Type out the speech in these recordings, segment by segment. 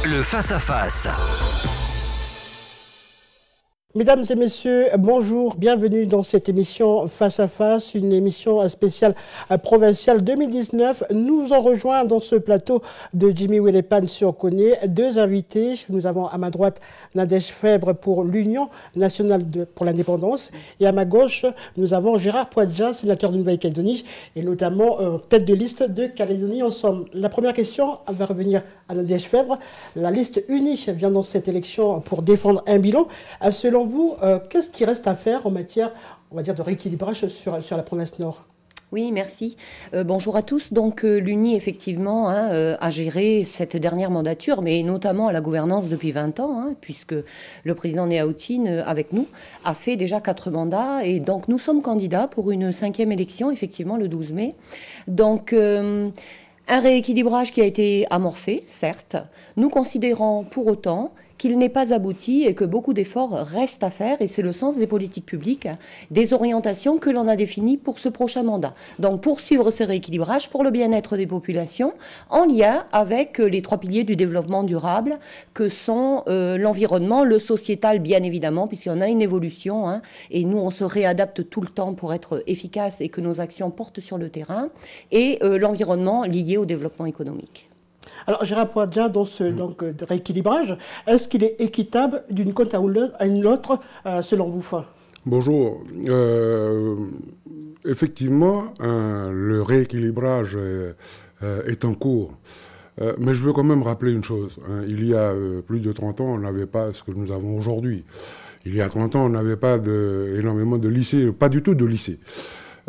Le face-à-face. Mesdames et messieurs, bonjour, bienvenue dans cette émission Face à Face, une émission spéciale provinciale 2019. Nous en rejoint dans ce plateau de Jimmy Welepan sur Koné deux invités. Nous avons à ma droite Nadège Fèvre pour l'Union nationale pour l'indépendance et à ma gauche, nous avons Gérard Poadja, sénateur de Nouvelle-Calédonie et notamment tête de liste de Calédonie Ensemble. La première question va revenir à Nadège Fèvre. La liste unie vient dans cette élection pour défendre un bilan. Selon vous, qu'est-ce qui reste à faire en matière, on va dire, de rééquilibrage sur la province Nord ? Oui, merci. Bonjour à tous. Donc, l'UNI, effectivement, a géré cette dernière mandature, mais notamment à la gouvernance depuis 20 ans, puisque le président Néautine, avec nous, a fait déjà 4 mandats. Et donc, nous sommes candidats pour une 5e élection, effectivement, le 12 mai. Donc, un rééquilibrage qui a été amorcé, certes. Nous considérons pour autant qu'il n'est pas abouti et que beaucoup d'efforts restent à faire, et c'est le sens des politiques publiques, des orientations que l'on a définies pour ce prochain mandat. Donc poursuivre ce rééquilibrage pour le bien-être des populations, en lien avec les 3 piliers du développement durable, que sont l'environnement, le sociétal bien évidemment, puisqu'il y en a une évolution, et nous on se réadapte tout le temps pour être efficace et que nos actions portent sur le terrain, et l'environnement lié au développement économique. Alors, Gérard Poadja, dans ce rééquilibrage, est-ce qu'il est équitable d'une côte à une autre, selon vous ? Bonjour. Effectivement, le rééquilibrage est en cours. Mais je veux quand même rappeler une chose. Il y a plus de 30 ans, on n'avait pas ce que nous avons aujourd'hui. Il y a 30 ans, on n'avait pas énormément de lycées, pas du tout de lycées.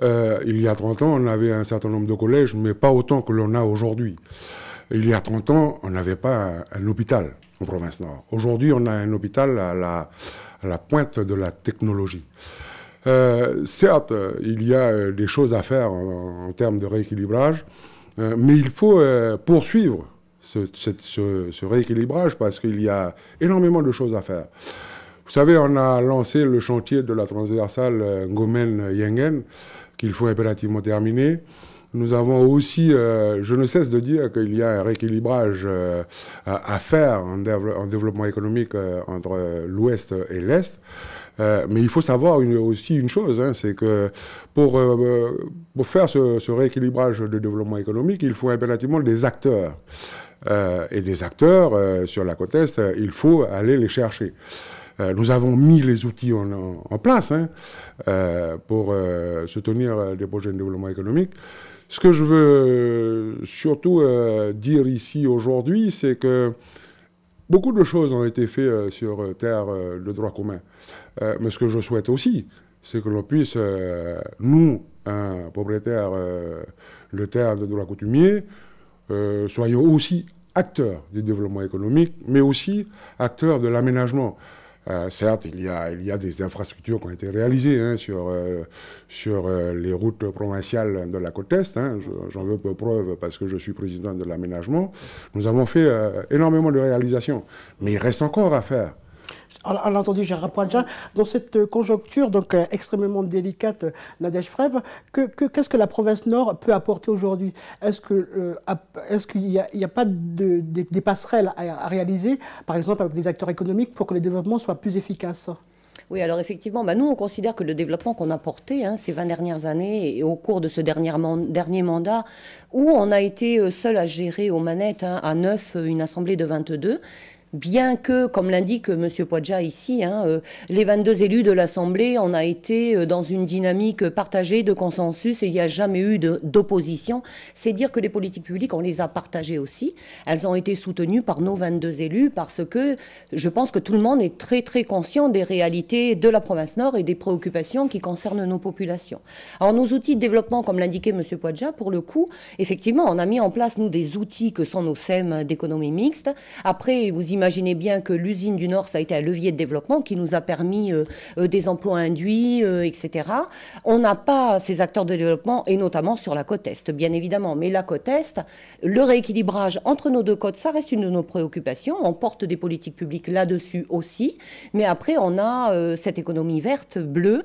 Il y a 30 ans, on avait un certain nombre de collèges, mais pas autant que l'on a aujourd'hui. Il y a 30 ans, on n'avait pas un hôpital en province Nord. Aujourd'hui, on a un hôpital à la pointe de la technologie. Certes, il y a des choses à faire en termes de rééquilibrage, mais il faut poursuivre ce rééquilibrage parce qu'il y a énormément de choses à faire. Vous savez, on a lancé le chantier de la transversale Ngomen-Yengen, qu'il faut impérativement terminer. Nous avons aussi, je ne cesse de dire qu'il y a un rééquilibrage à faire en développement économique entre l'Ouest et l'Est. Mais il faut savoir aussi une chose, c'est que pour faire ce rééquilibrage de développement économique, il faut impérativement des acteurs. Et des acteurs sur la côte Est, il faut aller les chercher. Nous avons mis les outils en place pour soutenir des projets de développement économique. Ce que je veux surtout dire ici aujourd'hui, c'est que beaucoup de choses ont été faites sur terre de droit commun. Mais ce que je souhaite aussi, c'est que l'on puisse, nous, propriétaires de terre de droit coutumier, soyons aussi acteurs du développement économique, mais aussi acteurs de l'aménagement. Certes, il y a des infrastructures qui ont été réalisées sur les routes provinciales de la côte Est. J'en veux pour preuve parce que je suis président de l'aménagement. Nous avons fait énormément de réalisations, mais il reste encore à faire. On l'a entendu, Gérard Poadja, dans cette conjoncture extrêmement délicate, Nadège Fèvre, qu'est-ce que la province Nord peut apporter aujourd'hui ? Est-ce qu'il n'y a pas des passerelles à réaliser, par exemple avec des acteurs économiques, pour que le développement soit plus efficace ? Oui, alors effectivement, nous on considère que le développement qu'on a porté ces 20 dernières années et au cours de ce dernier mandat, où on a été seul à gérer aux manettes à 9 une assemblée de 22, bien que, comme l'indique M. Poadja ici, les 22 élus de l'Assemblée, on a été dans une dynamique partagée de consensus et il n'y a jamais eu d'opposition. C'est dire que les politiques publiques, on les a partagées aussi. Elles ont été soutenues par nos 22 élus parce que je pense que tout le monde est très très conscient des réalités de la province Nord et des préoccupations qui concernent nos populations. Alors nos outils de développement, comme l'indiquait M. Poadja, pour le coup, effectivement, on a mis en place, nous, des outils que sont nos SEM d'économie mixte. Après, vous imaginez bien que l'usine du Nord, ça a été un levier de développement qui nous a permis des emplois induits, etc. On n'a pas ces acteurs de développement, et notamment sur la côte Est, bien évidemment. Mais la côte Est, le rééquilibrage entre nos deux côtes, ça reste une de nos préoccupations. On porte des politiques publiques là-dessus aussi. Mais après, on a cette économie verte, bleue,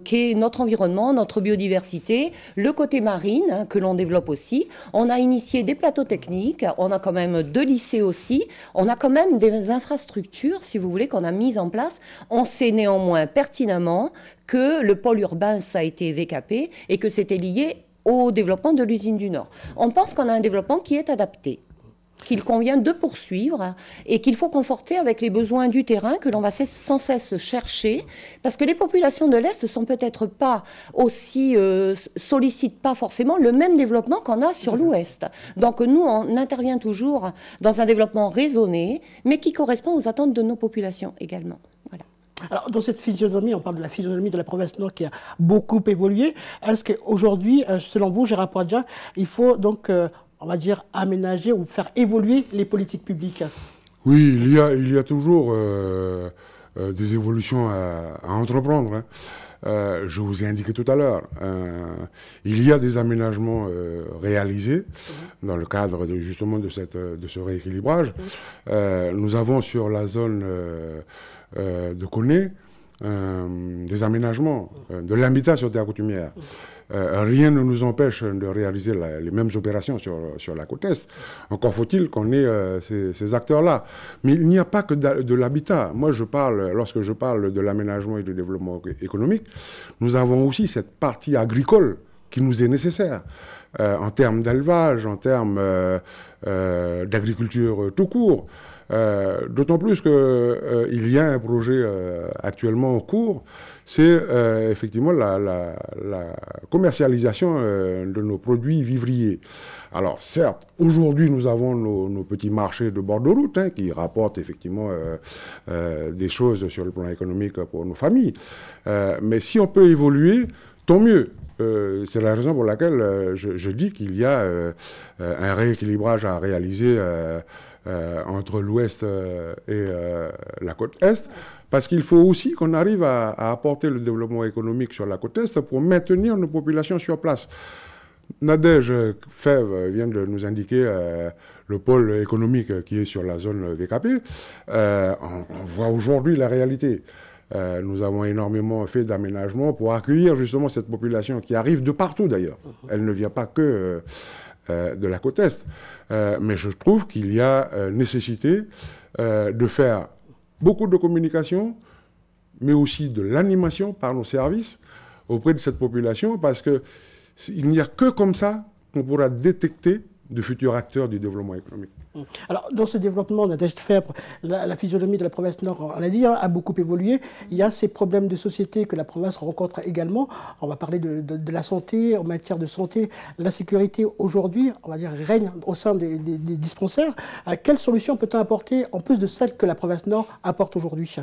qui est notre environnement, notre biodiversité, le côté marine, que l'on développe aussi. On a initié des plateaux techniques, on a quand même 2 lycées aussi, on a quand même des infrastructures, si vous voulez, qu'on a mises en place. On sait néanmoins pertinemment que le pôle urbain, ça a été VKP et que c'était lié au développement de l'usine du Nord. On pense qu'on a un développement qui est adapté, qu'il convient de poursuivre et qu'il faut conforter avec les besoins du terrain que l'on va sans cesse chercher, parce que les populations de l'Est sont peut-être pas aussi, sollicitent pas forcément le même développement qu'on a sur l'Ouest. Donc nous, on intervient toujours dans un développement raisonné, mais qui correspond aux attentes de nos populations également. Voilà. Alors, dans cette physionomie, on parle de la physionomie de la province Nord qui a beaucoup évolué. Est-ce qu'aujourd'hui, selon vous, Gérard Poadja, il faut donc, on va dire, aménager ou faire évoluer les politiques publiques? Oui, il y a toujours des évolutions à entreprendre. Hein. Je vous ai indiqué tout à l'heure, il y a des aménagements réalisés dans le cadre justement de ce rééquilibrage. Nous avons sur la zone de Koné des aménagements, de l'habitat sur terre coutumière. Rien ne nous empêche de réaliser les mêmes opérations sur la côte Est. Encore faut-il qu'on ait ces acteurs-là. Mais il n'y a pas que de l'habitat. Moi, lorsque je parle de l'aménagement et du développement économique, nous avons aussi cette partie agricole qui nous est nécessaire en termes d'élevage, en termes d'agriculture tout court. D'autant plus qu'il y a un projet actuellement en cours, c'est effectivement la commercialisation de nos produits vivriers. Alors certes, aujourd'hui nous avons nos petits marchés de bord de route qui rapportent effectivement des choses sur le plan économique pour nos familles. Mais si on peut évoluer, tant mieux. C'est la raison pour laquelle je dis qu'il y a un rééquilibrage à réaliser entre l'Ouest et la côte Est, parce qu'il faut aussi qu'on arrive à apporter le développement économique sur la côte Est pour maintenir nos populations sur place. Nadège Fèvre vient de nous indiquer le pôle économique qui est sur la zone VKP. On voit aujourd'hui la réalité. Nous avons énormément fait d'aménagements pour accueillir justement cette population qui arrive de partout d'ailleurs. Elle ne vient pas que de la côte Est. Mais je trouve qu'il y a nécessité de faire beaucoup de communication, mais aussi de l'animation par nos services auprès de cette population, parce qu'il n'y a que comme ça qu'on pourra détecter de futurs acteurs du développement économique. Alors, dans ce développement, Nadège Fèvre, la physionomie de la province Nord, on l'a dit, a beaucoup évolué. Il y a ces problèmes de société que la province rencontre également. On va parler de la santé, en matière de santé. La sécurité, aujourd'hui, on va dire, règne au sein des dispensaires. Quelles solutions peut-on apporter, en plus de celles que la province Nord apporte aujourd'hui?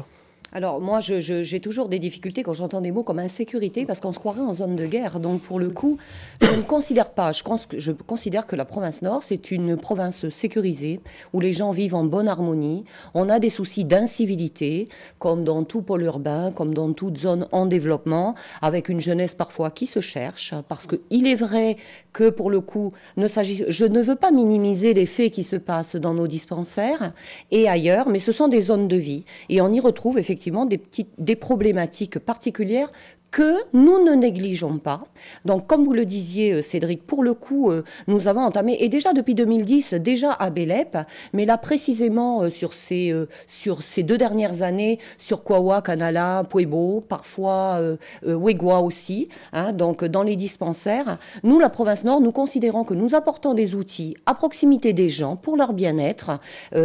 Alors moi, j'ai toujours des difficultés quand j'entends des mots comme insécurité, parce qu'on se croirait en zone de guerre. Donc pour le coup, je ne considère pas, je considère que la province Nord, c'est une province sécurisée, où les gens vivent en bonne harmonie. On a des soucis d'incivilité, comme dans tout pôle urbain, comme dans toute zone en développement, avec une jeunesse parfois qui se cherche, parce qu'il est vrai que pour le coup, je ne veux pas minimiser les faits qui se passent dans nos dispensaires et ailleurs, mais ce sont des zones de vie. Et on y retrouve effectivement des problématiques particulières que nous ne négligeons pas. Donc, comme vous le disiez, Cédric, pour le coup, nous avons entamé, et déjà depuis 2010, déjà à Bélep, mais là précisément sur ces 2 dernières années, sur Kwawa, Kanala, Puebo, parfois Wegwa aussi, donc dans les dispensaires, nous, la province Nord, nous considérons que nous apportons des outils à proximité des gens pour leur bien-être.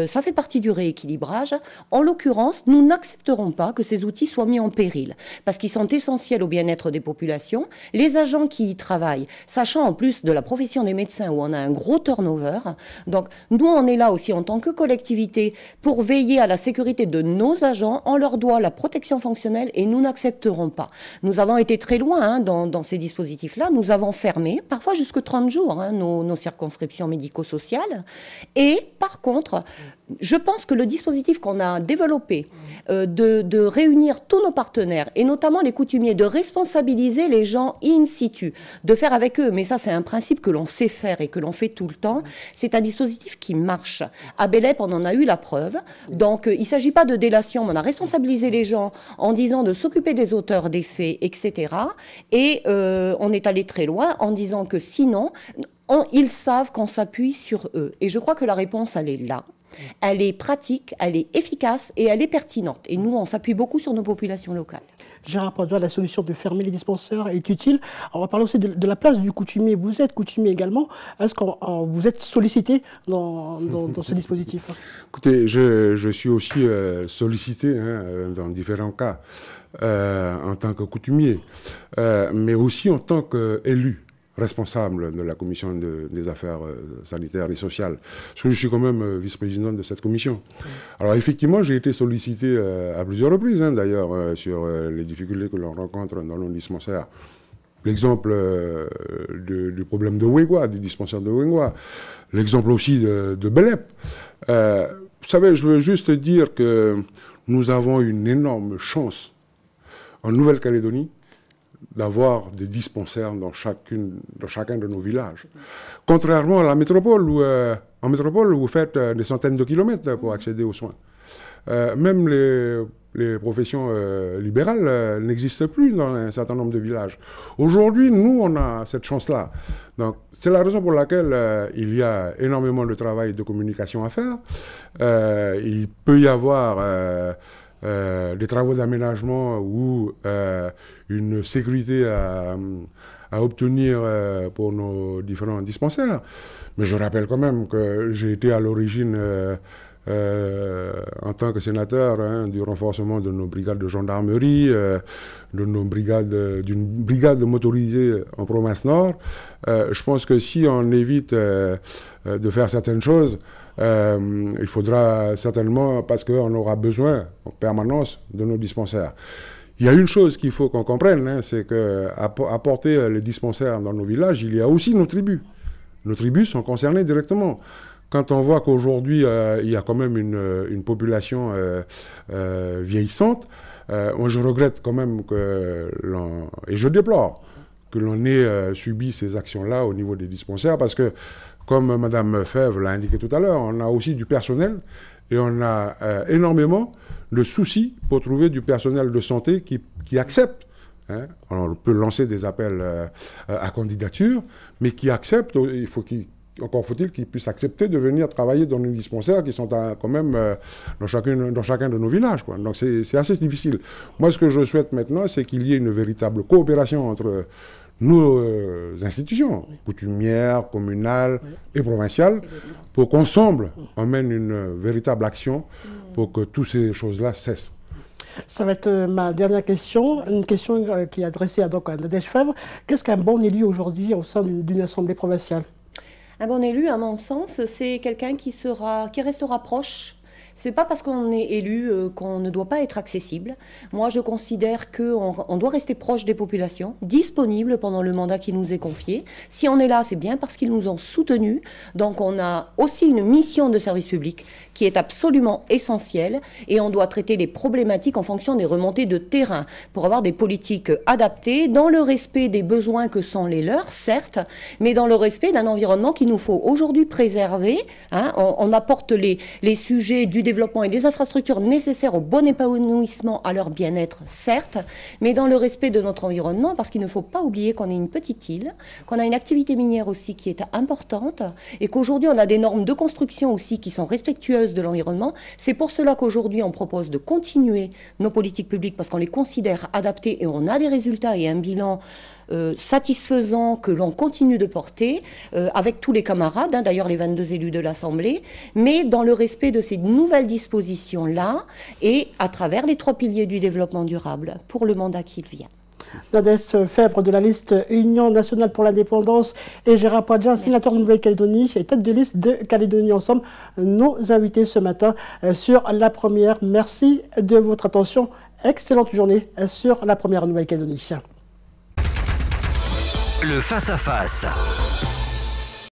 Ça fait partie du rééquilibrage. En l'occurrence, nous n'accepterons pas que ces outils soient mis en péril, parce qu'ils sont essentiels essentiel au bien-être des populations. Les agents qui y travaillent, sachant en plus de la profession des médecins où on a un gros turnover. Donc, nous, on est là aussi en tant que collectivité pour veiller à la sécurité de nos agents. On leur doit la protection fonctionnelle et nous n'accepterons pas. Nous avons été très loin dans ces dispositifs-là. Nous avons fermé, parfois jusque 30 jours, nos circonscriptions médico-sociales. Et par contre, je pense que le dispositif qu'on a développé de réunir tous nos partenaires, et notamment les coutumiers, de responsabiliser les gens in situ, de faire avec eux, mais ça c'est un principe que l'on sait faire et que l'on fait tout le temps, c'est un dispositif qui marche. À Bélep, on en a eu la preuve. Donc il ne s'agit pas de délation, mais on a responsabilisé les gens en disant de s'occuper des auteurs des faits, etc. Et on est allé très loin en disant que sinon, ils savent qu'on s'appuie sur eux. Et je crois que la réponse, elle est là. Elle est pratique, elle est efficace et elle est pertinente. Et nous, on s'appuie beaucoup sur nos populations locales. Gérard Padois, la solution de fermer les dispensaires est utile. On va parler aussi de la place du coutumier. Vous êtes coutumier également. Est-ce que vous êtes sollicité dans ce dispositif? Écoutez, je suis aussi sollicité dans différents cas en tant que coutumier, mais aussi en tant qu'élu responsable de la commission des affaires sanitaires et sociales, parce que je suis quand même vice-président de cette commission. Alors effectivement, j'ai été sollicité à plusieurs reprises, d'ailleurs, sur les difficultés que l'on rencontre dans nos dispensaires. L'exemple du problème de Ouégoua, du dispensaire de Ouégoua, l'exemple aussi de Bélep. Vous savez, je veux juste dire que nous avons une énorme chance en Nouvelle-Calédonie d'avoir des dispensaires dans chacun de nos villages. Contrairement à la métropole, en métropole, vous faites des centaines de kilomètres pour accéder aux soins. Même les professions libérales n'existent plus dans un certain nombre de villages. Aujourd'hui, nous, on a cette chance-là. Donc, c'est la raison pour laquelle il y a énormément de travail de communication à faire. Il peut y avoir des travaux d'aménagement ou une sécurité à obtenir pour nos différents dispensaires. Mais je rappelle quand même que j'ai été à l'origine, en tant que sénateur, du renforcement de nos brigades de gendarmerie, d'une brigade motorisée en province Nord. Je pense que si on évite de faire certaines choses, il faudra certainement, parce qu'on aura besoin en permanence de nos dispensaires. Il y a une chose qu'il faut qu'on comprenne, c'est qu'apporter les dispensaires dans nos villages, il y a aussi nos tribus. Nos tribus sont concernées directement. Quand on voit qu'aujourd'hui, il y a quand même une population vieillissante, moi je regrette quand même et je déplore que l'on ait subi ces actions-là au niveau des dispensaires, parce que, comme Mme Fèvre l'a indiqué tout à l'heure, on a aussi du personnel et on a énormément de soucis pour trouver du personnel de santé qui accepte. On peut lancer des appels à candidature, mais qui accepte, encore faut-il qu'ils puissent accepter de venir travailler dans nos dispensaires qui sont quand même dans chacun de nos villages, quoi. Donc c'est assez difficile. Moi, ce que je souhaite maintenant, c'est qu'il y ait une véritable coopération entre nos institutions, coutumières, communales et provinciales, pour qu'ensemble, on mène une véritable action pour que toutes ces choses-là cessent. Ça va être ma dernière question, une question qui est adressée à Nadège Fèvre. Qu'est-ce qu'un bon élu aujourd'hui au sein d'une assemblée provinciale? Un bon élu, à mon sens, c'est quelqu'un qui restera proche. C'est pas parce qu'on est élu qu'on ne doit pas être accessible. Moi, je considère qu'on doit rester proche des populations, disponible pendant le mandat qui nous est confié. Si on est là, c'est bien parce qu'ils nous ont soutenus. Donc, on a aussi une mission de service public qui est absolument essentielle et on doit traiter les problématiques en fonction des remontées de terrain pour avoir des politiques adaptées dans le respect des besoins que sont les leurs, certes, mais dans le respect d'un environnement qu'il nous faut aujourd'hui préserver. On apporte les sujets du développement et des infrastructures nécessaires au bon épanouissement, à leur bien-être, certes, mais dans le respect de notre environnement, parce qu'il ne faut pas oublier qu'on est une petite île, qu'on a une activité minière aussi qui est importante, et qu'aujourd'hui on a des normes de construction aussi qui sont respectueuses de l'environnement. C'est pour cela qu'aujourd'hui on propose de continuer nos politiques publiques, parce qu'on les considère adaptées et on a des résultats et un bilan satisfaisant que l'on continue de porter avec tous les camarades, d'ailleurs les 22 élus de l'Assemblée, mais dans le respect de ces nouvelles dispositions-là et à travers les 3 piliers du développement durable pour le mandat qui vient. Nadès Fèvre de la liste Union nationale pour l'indépendance et Gérard Poadja, sénateur de Nouvelle-Calédonie et tête de liste de Calédonie Ensemble, nos invités ce matin sur La Première. Merci de votre attention. Excellente journée sur La Première Nouvelle-Calédonie. Le face-à-face.